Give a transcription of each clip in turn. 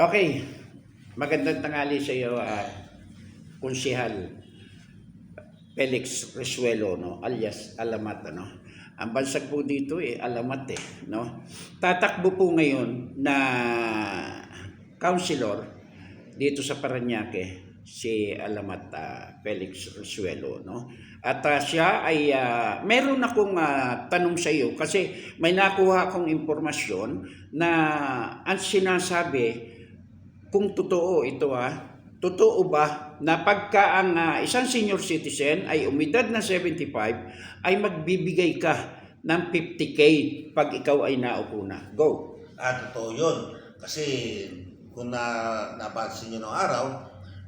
Okay, magandang tanghali sa iyo, Konsehal Felix Resuelo, no? Alias Alamat, ano? Ang bansag po dito Alamat, no? Tatakbo po ngayon na councilor dito sa Parañaque si Alamat, Felix Resuelo, no? At siya ay meron akong tanong sa iyo kasi may nakuha akong impormasyon na ang sinasabi kung totoo ito, totoo ba na pagka ang isang senior citizen ay umidad na 75 ay magbibigay ka ng 50K pag ikaw ay naupo na? Go. Totoo yun. Kasi kung napansin nyo ng araw,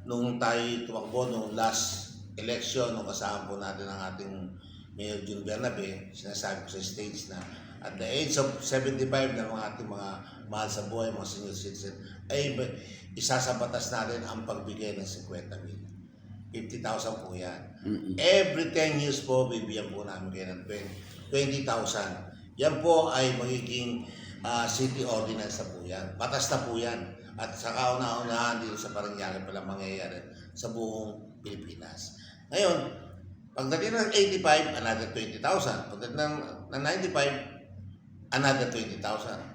nung tayo tumakbo nung last election, nung kasama po natin ang ating Mayor Jun Bernabe, sinasabi ko sa stage na at the age of 75 na mga ating mga mahal sa buhay, mga senior citizen, ay isa sa batas natin ang pagbigay ng 50,000. 50,000 po yan. Every 10 years po, bibigyan po namin kayo ng 20,000. Yan po ay magiging city ordinance na po yan. Batas na po yan. At sa kauna-unahan dito sa Parañaque pala mangyayari sa buong Pilipinas. Ngayon, pagdating ng 85, another 20,000. Pagdating ng 95, another 20,000.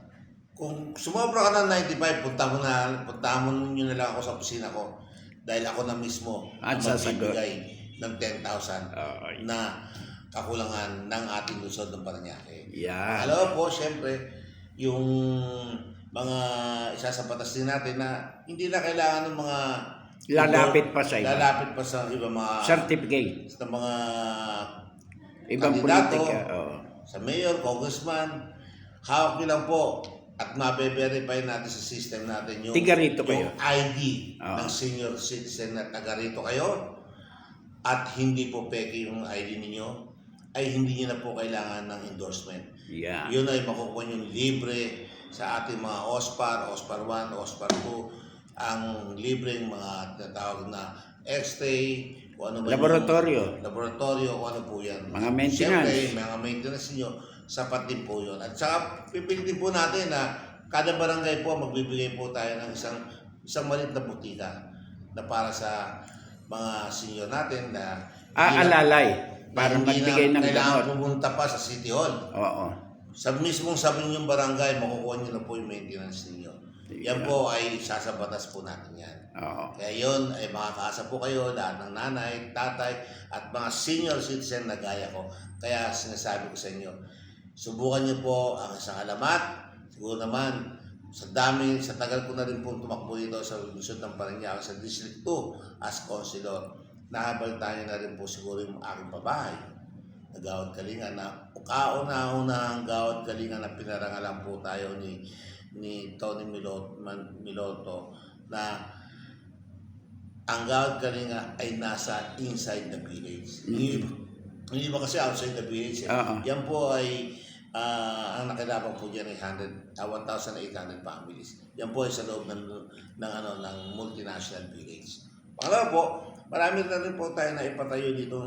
Kung sumobra ka ng 95, punta mo nyo na lang ako sa opisina ko dahil ako na mismo ang magbibigay ng 10,000 na kakulangan ng ating lungsod ng Parañaque. Yeah. Alam po, syempre, yung mga isa sa batas din natin na hindi na kailangan ng mga Lalapit pa sa iba. Lalapit pa sa iba mga certificate. Sa mga ibang kandidato, politika. sa mayor, congressman, hawak nyo lang po at mabe-verify natin sa system natin yung, Tiga-rito kayo. yung ID ng senior citizen na taga rito kayo at hindi po peke yung ID ninyo, ay hindi nyo na po kailangan ng endorsement. Yeah. Yun ay makukuha nyo libre sa ating mga OSPAR, OSPAR 1, OSPAR 2, ang libreng mga tinatawag na X-ray, kung ano ba laboratorio, kung ano po yan. Mga maintenance. Siyempre, mga maintenance nyo, sapat din po yun. At saka, pipilitin po natin na kada barangay po, magbibigay po tayo ng isang maliit na butika na para sa mga senior natin na alalay para magbigay ng kailangan gamot. pumunta pa sa City Hall. Oo. Sa mismong sabi niyong barangay, makukuha niyo na po yung maintenance ninyo. Yan po ay sasabatas po natin yan. Oo. Kaya yun ay makakaasa po kayo, lahat ng nanay, tatay, at mga senior citizen na gaya ko. Kaya sinasabi ko sa inyo, subukan niyo po ang isang Alamat. Siguro naman, sa tagal ko na rin po tumakbo dito sa lungsod ng Parañaque sa District 2 as councilor. Nahabaltayan na rin po siguro yung aking pabahay na Gawad Kalinga na kauna-unahang Gawad Kalinga na pinarangalan po tayo ni Tony Miloto na ang Gawad Kalinga ay nasa inside the village. Hindi ba kasi outside the village? Yan po ay ang nakilabang po dyan ay 1,800 families. Yan po ay sa loob ng multinational village. Pangalawa po, marami na rin po tayo na ipatayo dito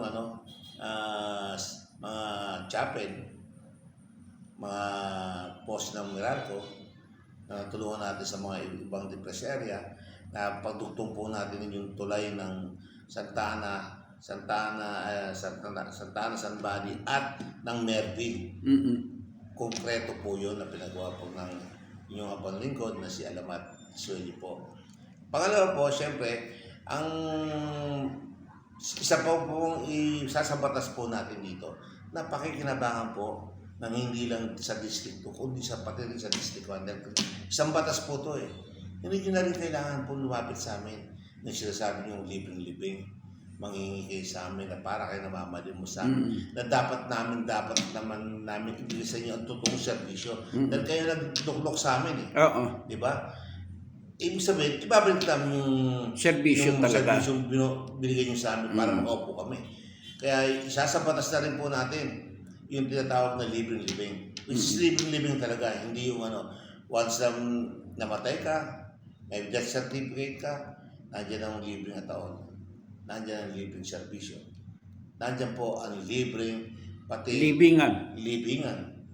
mga chapel, mga post ng Meralco na tulungan natin sa mga ibang depressed area na pagdugtong po natin yung tulay ng Santana, San Bani at ng Merville. Konkreto po yun na pinagawa po ng inyong abang lingkod na si Alamat Sueli po. Pangalawa po, siyempre, ang isa po pong isasabatas po natin dito na pakikinabangan po ng hindi lang sa District 2, kundi pati rin sa District 1. Isang batas po to Hindi nyo na rin kailangan po lumapit sa amin na sinasabi nyo libreng-libing. Manghingi kayo sa amin na para kayo namamalin mo sa amin. Na dapat naman ibigay sa inyo ang totoong serbisyo. Dahil kayo nagtuklok sa amin Oo. Di ba? Ibig sabihin, ibabalik namin yung serbisyo talaga. Yung binigay nyo sa amin para makaupo kami. Kaya isasabatas na rin po natin yung tinatawag na libreng-libing. Which is libreng-libing talaga. Hindi yung once namatay ka, may death certificate ka, nandiyan ang libreng na taon. Nandiyan ang libreng serbisyo. Nandiyan po ang libreng libingan.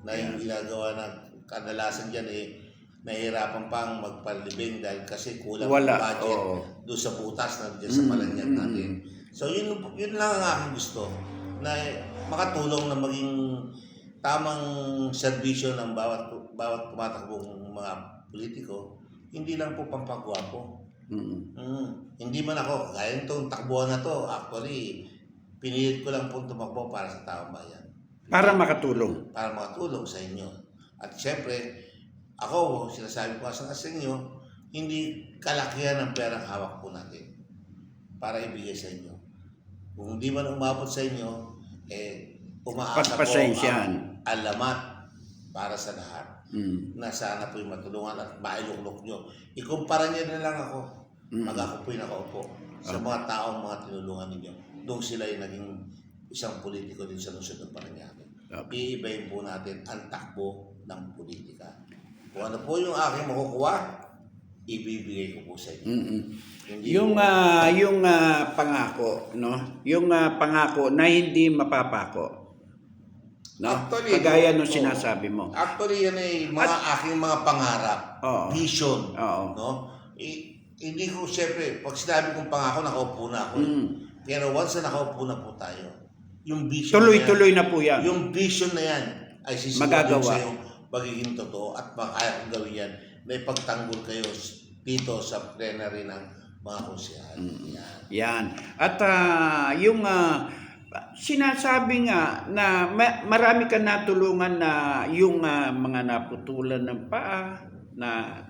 Na yung ginagawa na kadalasan dyan nahihirapan pang magpalibing dahil kasi kulang Wala, ang budget oo. doon sa butas na dyan sa Malañang natin. So yun lang ang aking gusto, na makatulong na maging tamang serbisyo ng bawat tumatakbong mga politiko, hindi lang po pampagwapo. Hindi man ako, kaya itong takbuhan na to, actually, pinilit ko lang po tumakbo para sa taong bayan. Para makatulong. Para makatulong sa inyo. At syempre, ako, sinasabi ko sa inyo, hindi kalakihan ng perang hawak po natin para ibigay sa inyo. Kung hindi man umabot sa inyo, umaasa po ang alamat para sa lahat. Na sana po'y matulungan at mailuklok nyo. Ikumpara nyo na lang ako. Ako po'y nakaupo sa mga taong mga tinulungan ninyo. Doon sila yung naging isang politiko din sa lungsod ng Parañaque. Iibayin po natin ang takbo ng politika. Kung ano po yung aking makukuha, ibibigay ko po sa inyo. Yung pangako, no? Yung pangako na hindi mapapako. No? Actually, kagaya nung sinasabi mo. Actually, yan ay aking mga pangarap, vision. No? Hindi ko, syempre, pag sinabi kong pangako, nakaupo na ako. Pero once na nakaupo na po tayo, yung vision tuloy-tuloy na po yan. Yung vision na yan ay sisiguro sa yung magiging totoo at makaya kong gawin yan na ipagtanggol kayo dito sa plenary ng mga konsehal. Yan. At yung sinasabi nga na marami ka natulungan na yung mga naputulan ng paa, na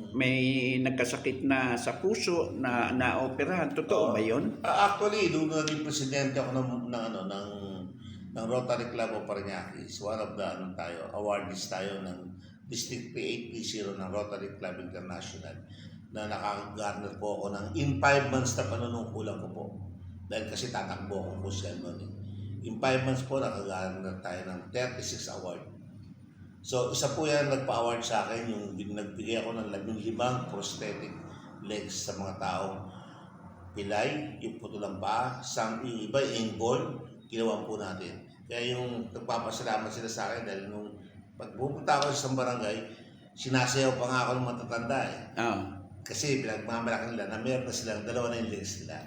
may nagkasakit na sa puso na naoperahan. Totoo ba yun? Actually, doon naging presidente ako ng Rotary Club of Parañaque. One of the awardees tayo ng District P8P0 ng Rotary Club International, na nakaka-garner po ako ng in 5 months na panunungkulan ko po. Dahil kasi tatakbo akong social noon. In 5 months po, nakaka-garner tayo ng 36 award. So, isa po yan nagpa-award sa akin, yung nagbigay ako ng 15 prosthetic legs sa mga taong pilay, yung putulang paa, yung iba, ingol, ginawa po natin. Kaya yung nagpapasalamat sila sa akin dahil nung pagpupunta ako sa isang barangay, sinasayaw pa nga ako ng matatanda eh. Kasi pinagmamalaki nila na meron na silang 2 na yung legs nila.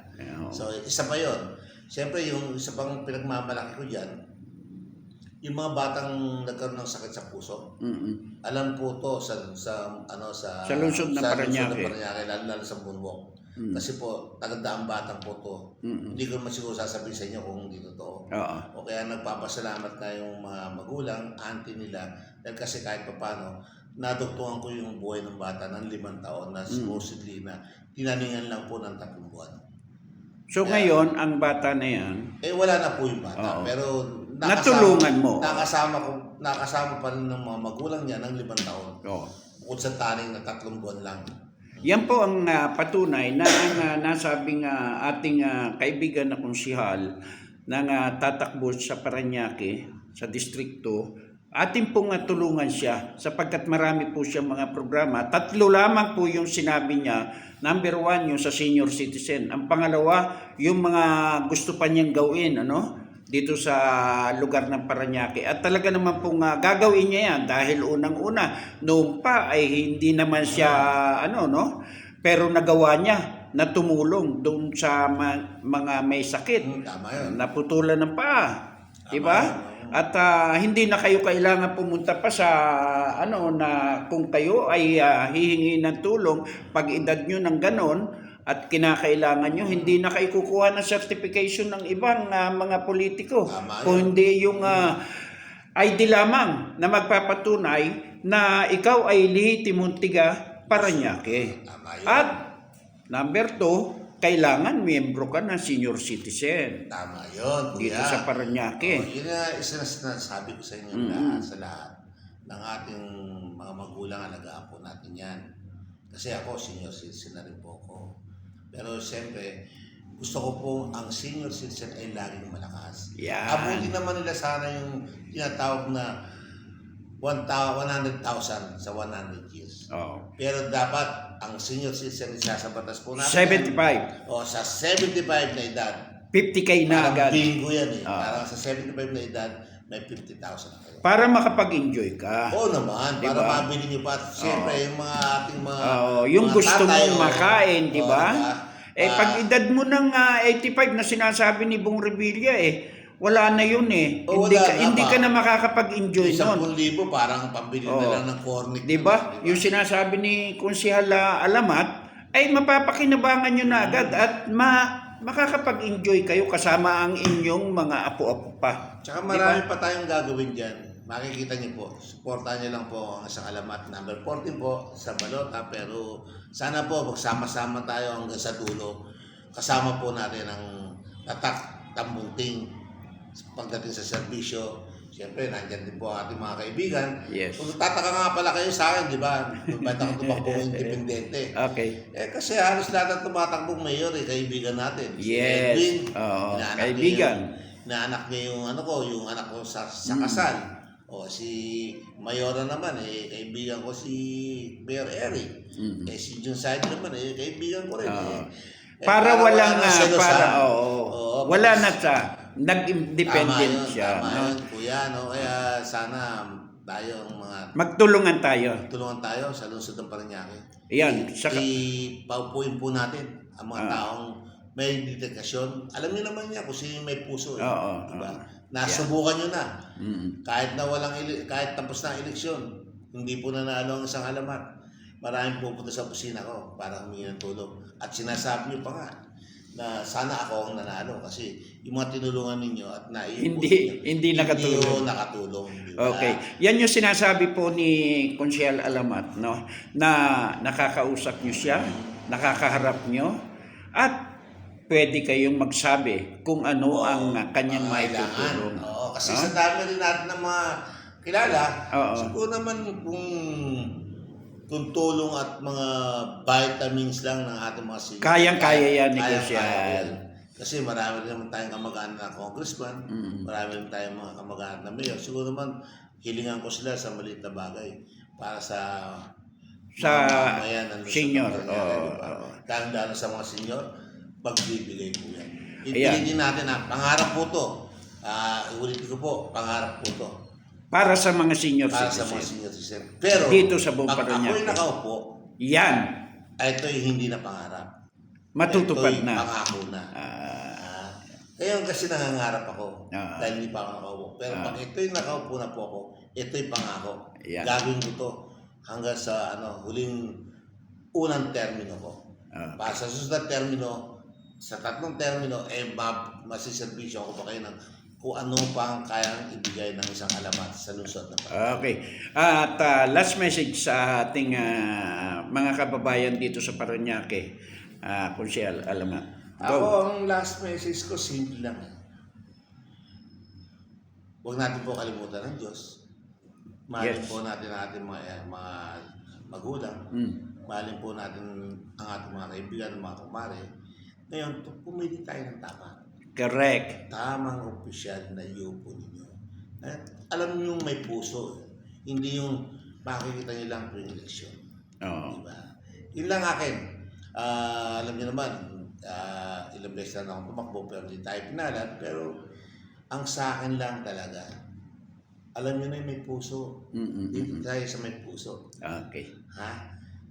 So, isa pa yun. Siyempre, yung isa pang pinagmamalaki ko dyan, yung mga batang nagkaroon ng sakit sa puso. Alam po to sa lungsod ng Parañaque, lalo sa Bunwok. Kasi po, tagandaang batang po to. Hindi ko naman siguro sasabihin sa inyo kung hindi totoo. O kaya nagpapasalamat na yung mga magulang, auntie nila, dahil kasi kahit pa paano, nadoktuhan ko yung buhay ng bata ng 5 taon na supposedly na tinaningan lang po ng 3 buwan. So ngayon, ang bata na yan, wala na po yung bata. Pero natulungan mo. Nakasama pa rin ng mga magulang niya ng 5 taon. Bukod sa taning na 3 buwan lang. Yan po ang patunay na ang nasabing ating kaibigan na konsihal na tatakbo sa Parañaque, sa distrikto, ating pong tulungan siya sapagkat marami po siyang mga programa. 3 lamang po yung sinabi niya. Number 1, yung sa senior citizen. Ang pangalawa, yung mga gusto pa niyang gawin, dito sa lugar ng Parañaque. At talaga naman pong gagawin niya yan dahil unang-una, noong pa ay hindi naman siya pero nagawa niya na tumulong doon sa mga may sakit. Tama yun. Naputulan ng paa. Diba? At hindi na kayo kailangan pumunta pa sa na kung kayo ay hihingi ng tulong pag edad nyo ng ganon, at kinakailangan nyo, hindi na kayo kukuha ng certification ng ibang mga politiko. Kung hindi yung ID lamang na magpapatunay na ikaw ay lehitimong tiga Parañaque. At number 2, kailangan miyembro ka ng senior citizen. Tama yun. Dito sa Parañaque. Yun na isa na sinasabi ko sa inyo sa lahat ng ating mga magulang, alagaan po natin yan. Kasi ako, senior citizen na rin po ako. Pero siyempre, gusto ko po ang senior citizen ay laging malakas. Abutin naman nila sana yung tinatawag na 100,000 sa 100 years. Pero dapat ang senior citizen isa sa batas po natin. 75. Sa 75 na edad. 50K na agad. Bingo yan eh. Parang sa 75 na edad, may 50,000 na kayo. Para makapag-enjoy ka. Oo naman, Diba? para mabili nyo pa. Siyempre, yung mga ating mga Yung mga gusto tatay, mong makain, di ba? diba? Pag edad mo ng 85 na sinasabi ni Bong Revilla, wala na yun eh. Oo, Hindi wala ka, na hindi ba? ka na makakapag-enjoy nun. 10,000 parang pambili na lang ng cornic. Di ba? Yung sinasabi ni Konsehal Alamat, ay mapapakinabangan nyo na agad at makakapag-enjoy kayo kasama ang inyong mga apo-apo pa. Tsaka marami pa tayong gagawin dyan. Makikita niyo po, supportahan niyo lang po ang Isang Alamat number 14 po sa Balota. Pero sana po magsama-sama tayo hanggang sa dulo. Kasama po natin ang tatak, tambunting pagdating sa serbisyo. Siyempre, nandyan din po ang ating mga kaibigan. Yes. Kung tataka nga pala kayo sa akin, di ba? Ba't ako tumakbong independente? Okay. Kasi halos lahat ng tumatakbong mayor, kaibigan natin. Si Yes. Edwin, Oo, inaanak kaibigan. Inaanak niya yung yung anak ko sa kasal. O si Mayora naman, kaibigan ko si Mayor Eric. Si Jun Said naman, kaibigan ko rin. Para walang selosan. wala na siya. Nag-independent siya. Tama No? yun, kuya. No? Kaya sana tayo ang mga Magtulungan tayo. tulungan tayo sa lungsod ng Parañaque. Yan. Saka, Paupuin po natin ang mga taong may dedikasyon. Alam niyo naman niya kung sino may puso. Diba? Nasubukan niyo na. Kahit na kahit tapos na ang eleksyon, hindi po nanalo ang Isang Alamat. Maraming pupunta sa opisina ko para humingi ng tulong. At sinasabi niyo pa nga na sana ako ang nanalo kasi yung mga tinulungan ninyo at hindi nakatulong. Hindi nakatulong. Diba? Okay. Yan yung sinasabi po ni Konsehal Alamat, no? Na nakakausap niyo siya, nakakaharap niyo, at pwede kayong magsabi kung ano ang kanyang maitutulong. Oo, kasi sa dami rin natin ng mga kilala, siguro naman kung tulong at mga vitamins lang ng ating mga senior. Kayang-kaya yan ni Konsehal. Kasi marami rin naman tayong kamag-anak na congressman, marami rin tayong mga kamag-anak na mayor. Siguro naman, hilingan ko sila sa maliit na bagay para sa senior. Dahil sa mga senior, magbibigay po yan. Ipilitin natin na pangarap po to. Ulitin ko po, pangarap po to. Para sa mga senior Para sa citizen. mga senior citizen. Pero, dito sa buong pag Parañaque. ako'y nakaupo, Yan. ito'y hindi na pangarap. Matutupad ito'y na. pangako na. Ngayon kasi nangangarap ako dahil hindi pa ako nakaupo. Pero pag ito'y nakaupo na po ako, ito'y pangako. Yan. Gagawin ko to hanggang sa huling unang termino ko. Para sa susunod termino, sa tatlong termino, masiservisyo ako pa kayo ng kung ano pa ang kayang ibigay ng Isang Alamat sa lungsod na Parañaque. Okay. At last message sa ating mga kababayan dito sa Parañaque, Konsehal Alamat. Ako, ang last message ko, simple lang. Huwag natin po kalimutan ng Diyos. Mahalin po natin ang ating mga magulang. Mahalin po natin ang ating mga kaibigan, mga kumare. Ngayon, pumili tayo ng tama. Correct. Tamang opisyal na iupo ninyo. At alam niyo yung may puso. Hindi yung makikita niyo lang tuwing eleksyon. Diba? Yun lang akin. Alam niyo naman, ilang beses na akong tumakbo pero hindi tayo pinalan. Pero ang sa akin lang talaga, alam niyo na yung may puso. Dito tayo sa may puso. Okay.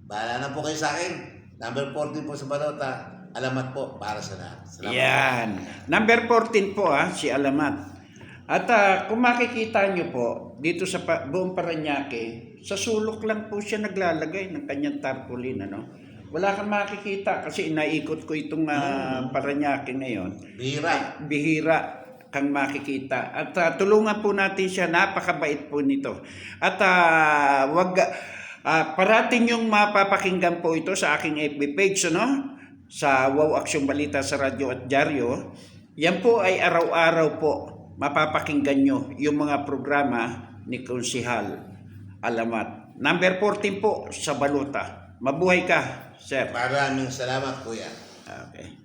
Bahala na po kayo sa akin. Number 14 po sa Balota. Alamat po para sa lahat. Salamat. Yan. Number 14 po si Alamat. At kung makikita nyo po, dito sa buong Parañaque, sa sulok lang po siya naglalagay ng kanyang tarpaulin. Wala kang makikita kasi inaikot ko itong Parañaque ngayon. Bihira kang makikita. At tulungan po natin siya, napakabait po nito. At parating yung mapapakinggan po ito sa aking FB page, sa Wow Aksyon Balita sa Radyo at Dyaryo. Yan po ay araw-araw po mapapakinggan nyo yung mga programa ni Konsehal Alamat. Number 14 po sa Balota. Mabuhay ka, sir. Maraming salamat, kuya. Okay.